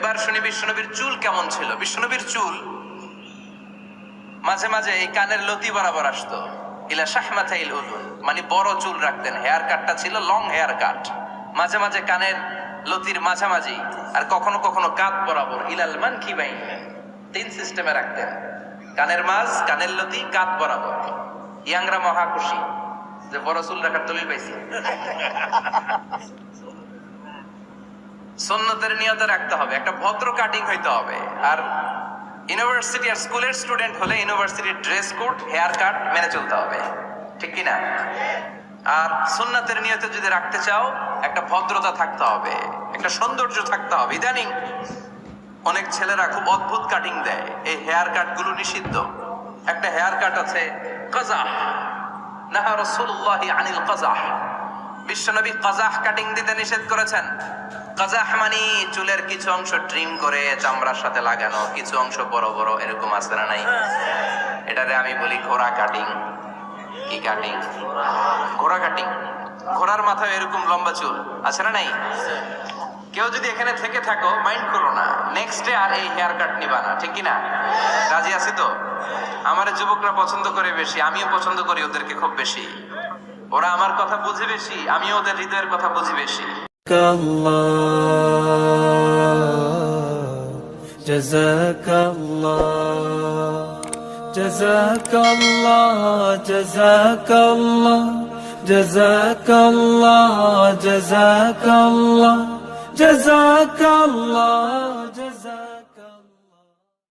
এবার শুনি বিশ্বনবীর চুল কেমন ছিল। বিশ্বনবীর চুল মাঝে মাঝে এই কানের লতি বরাবর আসতো, ইলা শাহমাতাইল উযুন, মানে বড় চুল রাখতেন। হেয়ার কাটটা ছিল লং হেয়ার কাট, মাঝে মাঝে কানের লতির মাঝামাঝি, আর কখনো কখনো কাঁধ বরাবর, ইলাল মানকিবাইন, তিন সিস্টেমে রাখতেন। কানের মাঝ, কানের লতি, কাঁধ বরাবর। ইয়াংরা মহা খুশি যে বড় চুল রাখার দলিল পাইছি। সুন্নতের নিয়তে রাখতে হবে, একটা ভদ্র কাটিং হইতে হবে। আর ইউনিভার্সিটি আর স্কুলের স্টুডেন্ট হলে ইউনিভার্সিটির ড্রেস কোড, হেয়ার কাট মেনে চলতে হবে, ঠিক কিনা? আর সুন্নতের নিয়তে যদি রাখতে চাও, একটা ভদ্রতা থাকতে হবে, একটা সৌন্দর্য থাকতে হবে। ইদানিং অনেক ছেলেরা খুব অদ্ভুত কাটিং দেয়, এই হেয়ার কাট গুলো নিষিদ্ধ। একটা হেয়ার কাট আছে কাজাহ, নাহা রাসূলুল্লাহি আনিল কাজাহ, বিশ্বনবী কাজাহ কাটিং দিতে নিষেধ করেছেন। কাজাহ মানে চুলের কিছু অংশ ট্রিম করে চামড়ার সাথে লাগানো, কিছু অংশ বড় বড়, এরকম আছে না নাই? এটারে আমি বলি ঘোড়া কাটিং। কি কাটিং? ঘোড়া কাটিং। ঘোড়ার মাথায় এরকম লম্বা চুল আছে না নাই? কেউ যদি এখানে থেকে থাকো, মাইন্ড করো না, নেক্সট ডে আর এই হেয়ার কাট নিবা না, ঠিক কিনা? রাজি আছি তো? আমার যুবকরা পছন্দ করে বেশি, আমিও পছন্দ করি ওদেরকে খুব বেশি। ওরা আমার কথা বুঝে বেশি, আমিও ওদের হৃদয়ের কথা বুঝি বেশি। جزاك الله